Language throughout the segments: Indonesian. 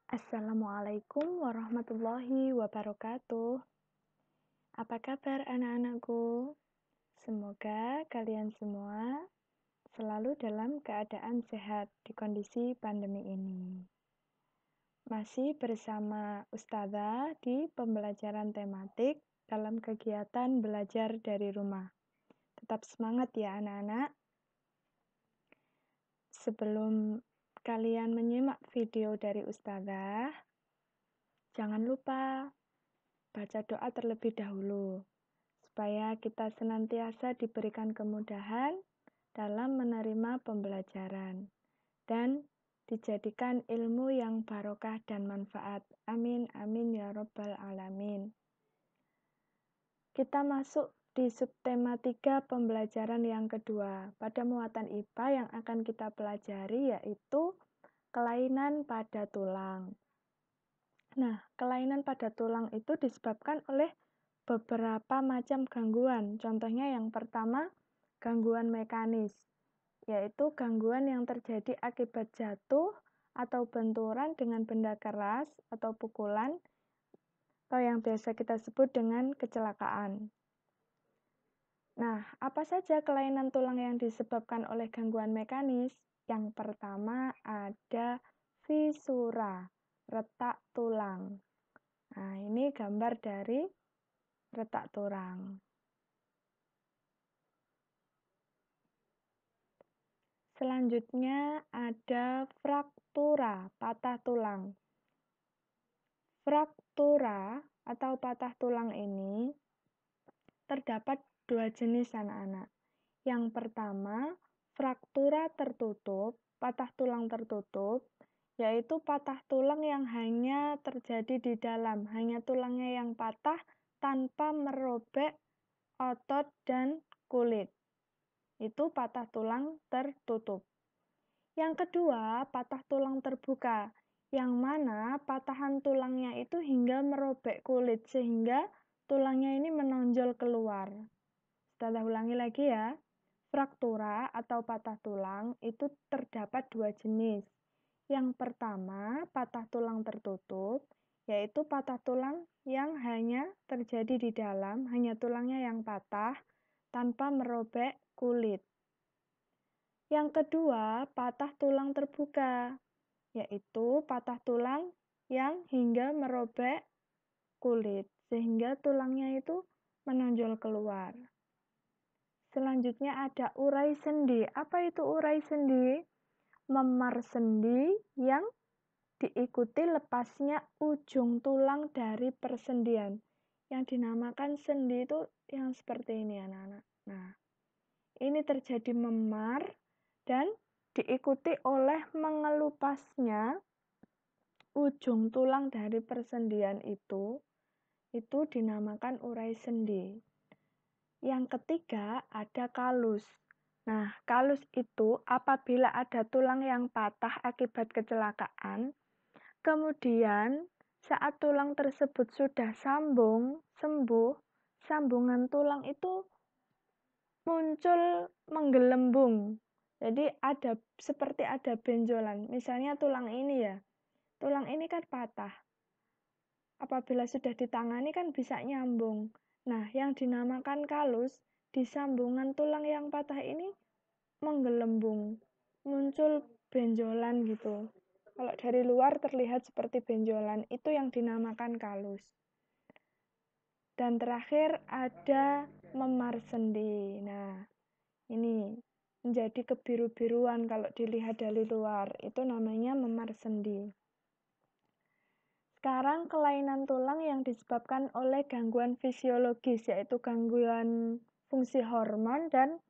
Assalamualaikum warahmatullahi wabarakatuh. Apa kabar anak-anakku? Semoga kalian semua selalu dalam keadaan sehat di kondisi pandemi ini. Masih bersama Ustazah di pembelajaran tematik dalam kegiatan belajar dari rumah. Tetap semangat ya anak-anak. Sebelum kalian menyimak video dari Ustazah, jangan lupa baca doa terlebih dahulu, supaya kita senantiasa diberikan kemudahan dalam menerima pembelajaran dan dijadikan ilmu yang barokah dan manfaat. Amin, amin ya robbal alamin. Kita masuk di subtema 3 pembelajaran yang kedua. Pada muatan IPA yang akan kita pelajari yaitu kelainan pada tulang. Nah, kelainan pada tulang itu disebabkan oleh beberapa macam gangguan. Contohnya yang pertama, gangguan mekanis, yaitu gangguan yang terjadi akibat jatuh atau benturan dengan benda keras atau pukulan, atau yang biasa kita sebut dengan kecelakaan. Nah, apa saja kelainan tulang yang disebabkan oleh gangguan mekanis? Yang pertama ada fisura, retak tulang. Nah, ini gambar dari retak tulang. Selanjutnya ada fraktura, patah tulang. Fraktura atau patah tulang ini terdapat dua jenis anak-anak. Yang pertama, fraktura tertutup, patah tulang tertutup, yaitu patah tulang yang hanya terjadi di dalam, hanya tulangnya yang patah tanpa merobek otot dan kulit. Itu patah tulang tertutup. Yang kedua, patah tulang terbuka, yang mana patahan tulangnya itu hingga merobek kulit, sehingga tulangnya ini menonjol keluar. Kita ulangi lagi ya. Fraktura atau patah tulang itu terdapat dua jenis. Yang pertama, patah tulang tertutup, yaitu patah tulang yang hanya terjadi di dalam, hanya tulangnya yang patah tanpa merobek kulit. Yang kedua, patah tulang terbuka, yaitu patah tulang yang hingga merobek kulit, sehingga tulangnya itu menonjol keluar. Selanjutnya ada urai sendi. Apa itu urai sendi? Memar sendi yang diikuti lepasnya ujung tulang dari persendian. Yang dinamakan sendi itu yang seperti ini anak-anak. Nah, ini terjadi memar dan diikuti oleh mengelupasnya ujung tulang dari persendian itu dinamakan urai sendi. Yang ketiga ada kalus. Nah, kalus itu apabila ada tulang yang patah akibat kecelakaan, kemudian saat tulang tersebut sudah sembuh, sambungan tulang itu muncul menggelembung. Jadi seperti ada benjolan. Misalnya tulang ini ya. Tulang ini kan patah. Apabila sudah ditangani kan bisa nyambung. Nah, yang dinamakan kalus di sambungan tulang yang patah ini menggelembung, muncul benjolan gitu. Kalau dari luar terlihat seperti benjolan, itu yang dinamakan kalus. Dan terakhir ada memar sendi. Nah, ini menjadi kebiru-biruan kalau dilihat dari luar, itu namanya memar sendi. Sekarang kelainan tulang yang disebabkan oleh gangguan fisiologis, yaitu gangguan fungsi hormon dan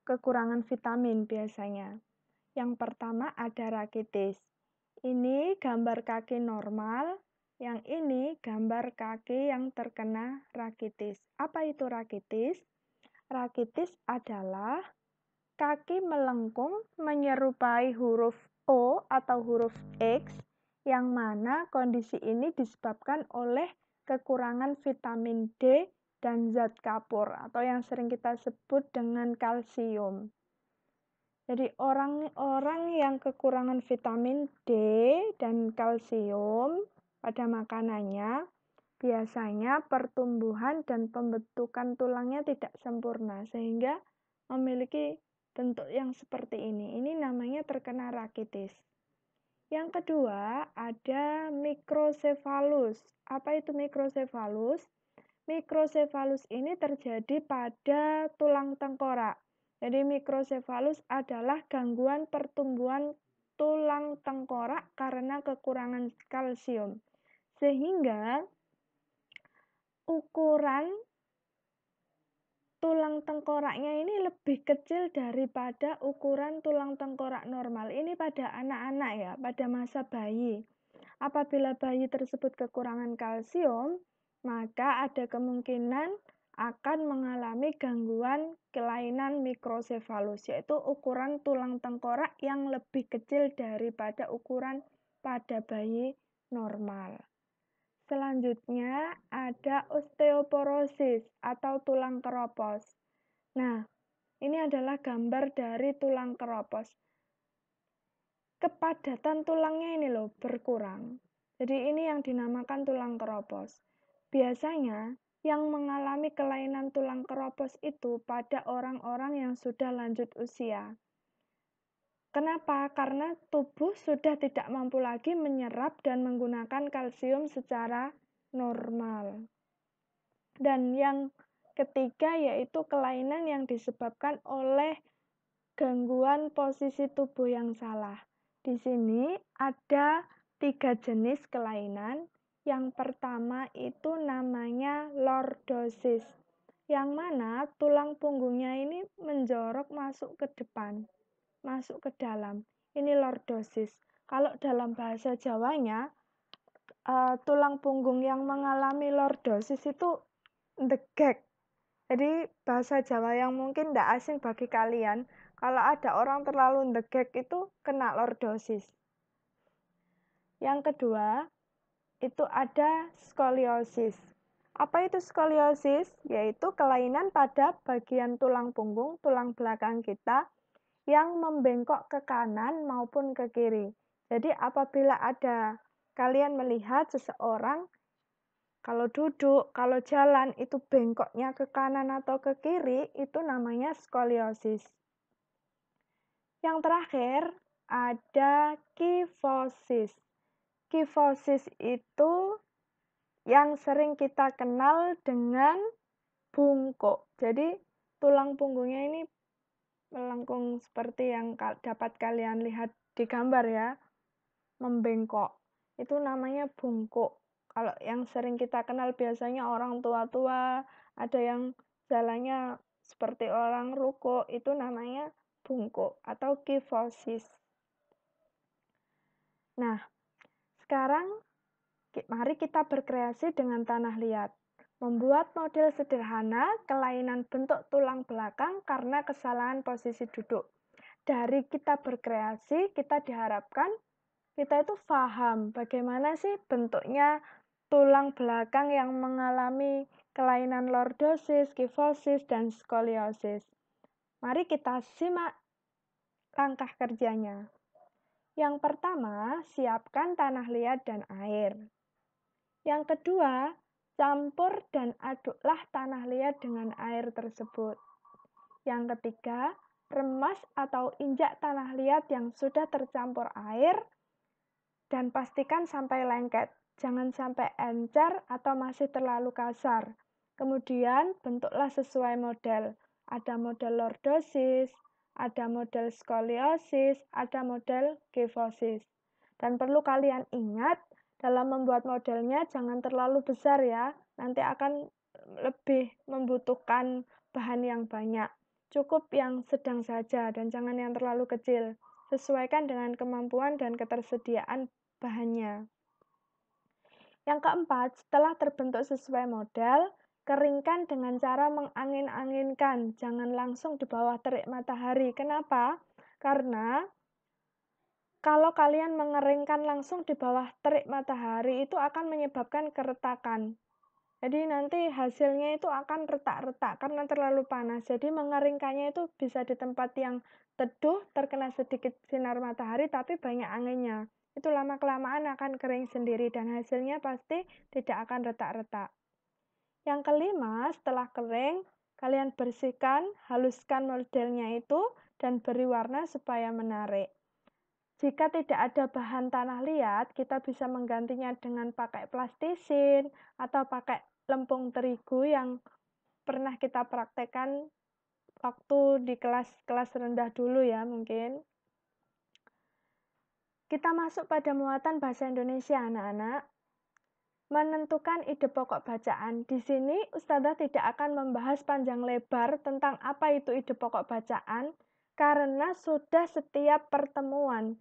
kekurangan vitamin biasanya. Yang pertama ada rakitis. Ini gambar kaki normal, yang ini gambar kaki yang terkena rakitis. Apa itu rakitis? Rakitis adalah kaki melengkung menyerupai huruf O atau huruf X, yang mana kondisi ini disebabkan oleh kekurangan vitamin D dan zat kapur atau yang sering kita sebut dengan kalsium. Jadi orang-orang yang kekurangan vitamin D dan kalsium pada makanannya, biasanya pertumbuhan dan pembentukan tulangnya tidak sempurna, sehingga memiliki bentuk yang seperti ini. Ini namanya terkena rakitis. Yang kedua, ada mikrosefalus. Apa itu mikrosefalus? Mikrosefalus ini terjadi pada tulang tengkorak. Jadi mikrosefalus adalah gangguan pertumbuhan tulang tengkorak karena kekurangan kalsium. Sehingga ukuran tulang tengkoraknya ini lebih kecil daripada ukuran tulang tengkorak normal. Ini pada anak-anak ya, pada masa bayi. Apabila bayi tersebut kekurangan kalsium, maka ada kemungkinan akan mengalami gangguan kelainan mikrosefalus, yaitu ukuran tulang tengkorak yang lebih kecil daripada ukuran pada bayi normal. Selanjutnya ada osteoporosis atau tulang keropos. Nah, ini adalah gambar dari tulang keropos. Kepadatan tulangnya ini loh berkurang. Jadi ini yang dinamakan tulang keropos. Biasanya yang mengalami kelainan tulang keropos itu pada orang-orang yang sudah lanjut usia. Kenapa? Karena tubuh sudah tidak mampu lagi menyerap dan menggunakan kalsium secara normal. Dan yang ketiga yaitu kelainan yang disebabkan oleh gangguan posisi tubuh yang salah. Di sini ada 3 jenis kelainan. Yang pertama itu namanya lordosis, yang mana tulang punggungnya ini menjorok masuk ke depan, masuk ke dalam. Ini lordosis. Kalau dalam bahasa Jawanya, tulang punggung yang mengalami lordosis itu ndegek. Jadi bahasa Jawa yang mungkin tidak asing bagi kalian, kalau ada orang terlalu ndegek itu kena lordosis. Yang kedua, itu ada skoliosis. Apa itu skoliosis? Yaitu kelainan pada bagian tulang punggung, tulang belakang kita, yang membengkok ke kanan maupun ke kiri. Jadi apabila kalian melihat seseorang, kalau duduk, kalau jalan itu bengkoknya ke kanan atau ke kiri, itu namanya skoliosis. Yang terakhir ada kifosis. Kifosis itu yang sering kita kenal dengan bungkuk. Jadi tulang punggungnya ini melengkung seperti yang dapat kalian lihat di gambar ya, membengkok. Itu namanya bungkuk. Kalau yang sering kita kenal biasanya orang tua-tua, ada yang jalannya seperti orang ruko, itu namanya bungkuk atau kifosis. Nah, sekarang mari kita berkreasi dengan tanah liat. Membuat model sederhana kelainan bentuk tulang belakang karena kesalahan posisi duduk. Dari kita berkreasi, kita diharapkan kita itu paham bagaimana sih bentuknya tulang belakang yang mengalami kelainan lordosis, kifosis, dan skoliosis. Mari kita simak langkah kerjanya. Yang pertama, siapkan tanah liat dan air. Yang kedua, campur dan aduklah tanah liat dengan air tersebut. Yang ketiga, remas atau injak tanah liat yang sudah tercampur air dan pastikan sampai lengket. Jangan sampai encer atau masih terlalu kasar. Kemudian bentuklah sesuai model. Ada model lordosis, ada model skoliosis, ada model kifosis. Dan perlu kalian ingat, dalam membuat modelnya jangan terlalu besar ya. Nanti akan lebih membutuhkan bahan yang banyak. Cukup yang sedang saja dan jangan yang terlalu kecil. Sesuaikan dengan kemampuan dan ketersediaan bahannya. Yang keempat, setelah terbentuk sesuai model, keringkan dengan cara mengangin-anginkan. Jangan langsung di bawah terik matahari. Kenapa? Karena kalau kalian mengeringkan langsung di bawah terik matahari itu akan menyebabkan keretakan. Jadi nanti hasilnya itu akan retak-retak karena terlalu panas. Jadi mengeringkannya itu bisa di tempat yang teduh, terkena sedikit sinar matahari tapi banyak anginnya. Itu lama-kelamaan akan kering sendiri dan hasilnya pasti tidak akan retak-retak. Yang kelima, setelah kering, kalian bersihkan, haluskan modelnya itu dan beri warna supaya menarik. Jika tidak ada bahan tanah liat, kita bisa menggantinya dengan pakai plastisin atau pakai lempung terigu yang pernah kita praktekkan waktu di kelas rendah dulu ya mungkin. Kita masuk pada muatan bahasa Indonesia anak-anak. Menentukan ide pokok bacaan. Di sini Ustazah tidak akan membahas panjang lebar tentang apa itu ide pokok bacaan karena sudah setiap pertemuan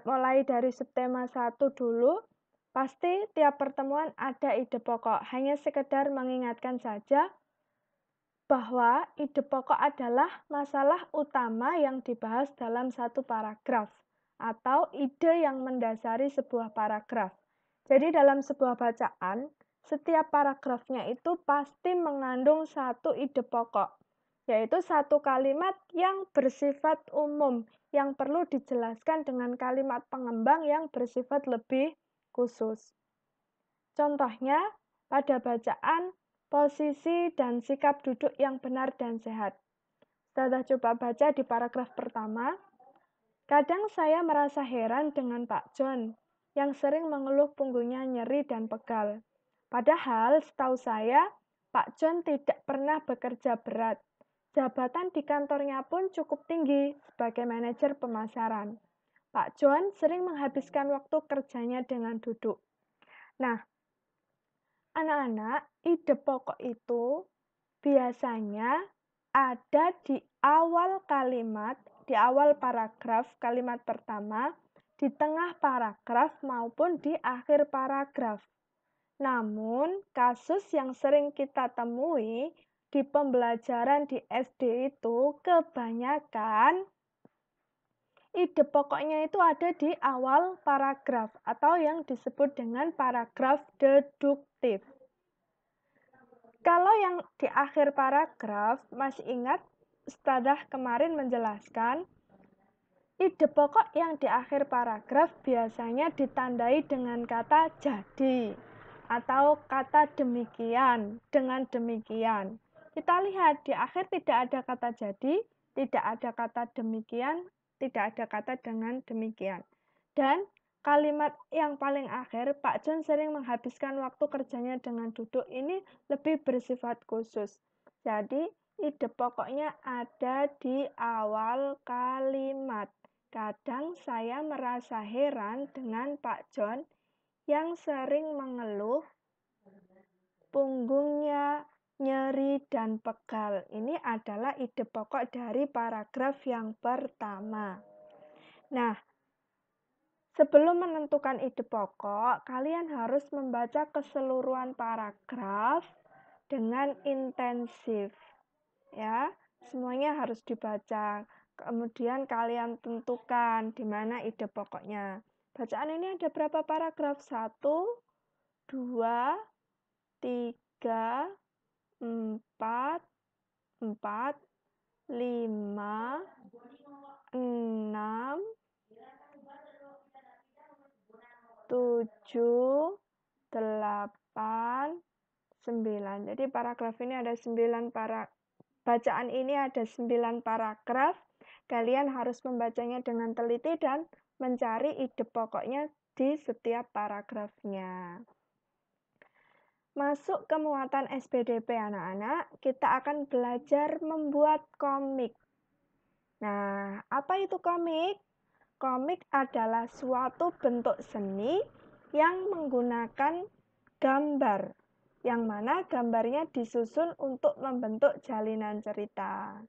mulai dari subtema 1 dulu, pasti tiap pertemuan ada ide pokok. Hanya sekedar mengingatkan saja bahwa ide pokok adalah masalah utama yang dibahas dalam satu paragraf atau ide yang mendasari sebuah paragraf. Jadi dalam sebuah bacaan, setiap paragrafnya itu pasti mengandung satu ide pokok, yaitu satu kalimat yang bersifat umum, yang perlu dijelaskan dengan kalimat pengembang yang bersifat lebih khusus. Contohnya, pada bacaan, posisi dan sikap duduk yang benar dan sehat. Ustazah coba baca di paragraf pertama. Kadang saya merasa heran dengan Pak John, yang sering mengeluh punggungnya nyeri dan pegal. Padahal, setahu saya, Pak John tidak pernah bekerja berat. Jabatan di kantornya pun cukup tinggi sebagai manajer pemasaran. Pak John sering menghabiskan waktu kerjanya dengan duduk. Nah, anak-anak, ide pokok itu biasanya ada di awal kalimat, di awal paragraf kalimat pertama, di tengah paragraf maupun di akhir paragraf. Namun, kasus yang sering kita temui di pembelajaran di SD itu kebanyakan ide pokoknya itu ada di awal paragraf atau yang disebut dengan paragraf deduktif. Kalau yang di akhir paragraf, masih ingat Ustazah kemarin menjelaskan, ide pokok yang di akhir paragraf biasanya ditandai dengan kata jadi atau kata demikian, dengan demikian. Kita lihat di akhir tidak ada kata jadi, tidak ada kata demikian, tidak ada kata dengan demikian. Dan kalimat yang paling akhir, Pak John sering menghabiskan waktu kerjanya dengan duduk, ini lebih bersifat khusus. Jadi, ide pokoknya ada di awal kalimat. Kadang saya merasa heran dengan Pak John yang sering mengeluh punggungnya nyeri dan pegal. Ini adalah ide pokok dari paragraf yang pertama. Nah, sebelum menentukan ide pokok, kalian harus membaca keseluruhan paragraf dengan intensif. Ya, semuanya harus dibaca. Kemudian kalian tentukan di mana ide pokoknya. Bacaan ini ada berapa paragraf? 1, 2, 3, 4, 5, 6, 7, 8, 9. Jadi paragraf ini ada 9 bacaan ini ada 9 paragraf. Kalian harus membacanya dengan teliti dan mencari ide pokoknya di setiap paragrafnya. Masuk ke muatan SPDP anak-anak, kita akan belajar membuat komik. Nah, apa itu komik? Komik adalah suatu bentuk seni yang menggunakan gambar, yang mana gambarnya disusun untuk membentuk jalinan cerita.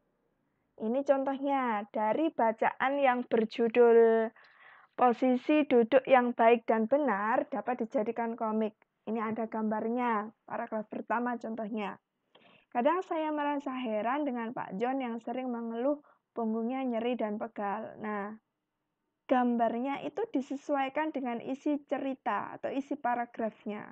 Ini contohnya dari bacaan yang berjudul Posisi Duduk yang Baik dan Benar dapat dijadikan komik. Ini ada gambarnya, paragraf pertama contohnya. Kadang saya merasa heran dengan Pak John yang sering mengeluh punggungnya nyeri dan pegal. Nah, gambarnya itu disesuaikan dengan isi cerita atau isi paragrafnya.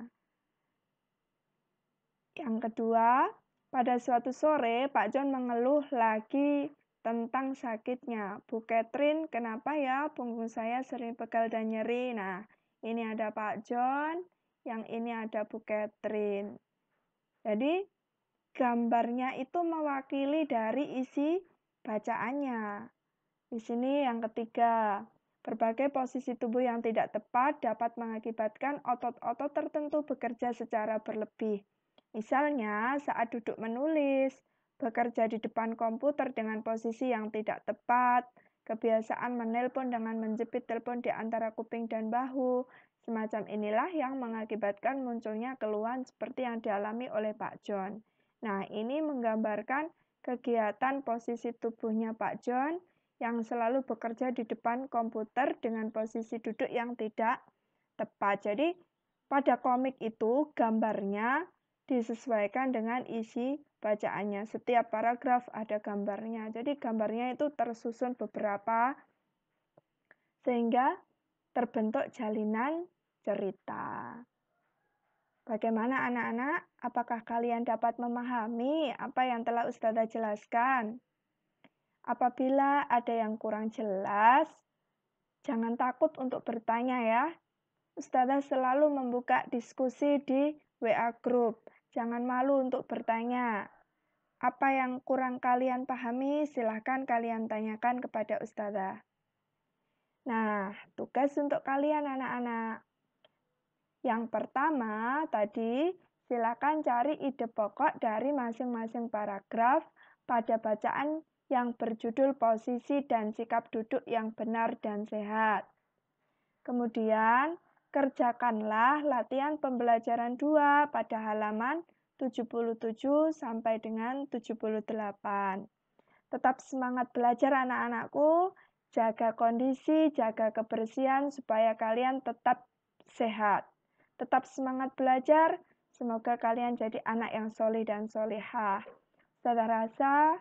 Yang kedua, pada suatu sore Pak John mengeluh lagi tentang sakitnya. Bu Catherine, kenapa ya punggung saya sering pegal dan nyeri? Nah, ini ada Pak John, yang ini ada Bu Catherine. Jadi, gambarnya itu mewakili dari isi bacaannya. Di sini yang ketiga, berbagai posisi tubuh yang tidak tepat dapat mengakibatkan otot-otot tertentu bekerja secara berlebih. Misalnya, saat duduk menulis, bekerja di depan komputer dengan posisi yang tidak tepat, kebiasaan menelpon dengan menjepit telepon di antara kuping dan bahu. Semacam inilah yang mengakibatkan munculnya keluhan seperti yang dialami oleh Pak John. Nah, ini menggambarkan kegiatan posisi tubuhnya Pak John yang selalu bekerja di depan komputer dengan posisi duduk yang tidak tepat. Jadi, pada komik itu gambarnya disesuaikan dengan isi bacaannya. Setiap paragraf ada gambarnya. Jadi gambarnya itu tersusun beberapa sehingga terbentuk jalinan cerita. Bagaimana anak-anak? Apakah kalian dapat memahami apa yang telah Ustazah jelaskan? Apabila ada yang kurang jelas, jangan takut untuk bertanya ya. Ustazah selalu membuka diskusi di WA Group. Jangan malu untuk bertanya. Apa yang kurang kalian pahami, silahkan kalian tanyakan kepada Ustazah. Nah, tugas untuk kalian anak-anak. Yang pertama tadi, silakan cari ide pokok dari masing-masing paragraf pada bacaan yang berjudul posisi dan sikap duduk yang benar dan sehat. Kemudian, kerjakanlah latihan pembelajaran 2 pada halaman 77 sampai dengan 78. Tetap semangat belajar anak-anakku, jaga kondisi, jaga kebersihan supaya kalian tetap sehat. Tetap semangat belajar, semoga kalian jadi anak yang soleh dan solehah. Saya rasa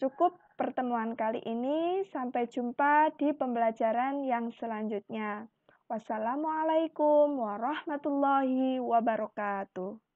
cukup pertemuan kali ini, sampai jumpa di pembelajaran yang selanjutnya. Wassalamualaikum warahmatullahi wabarakatuh.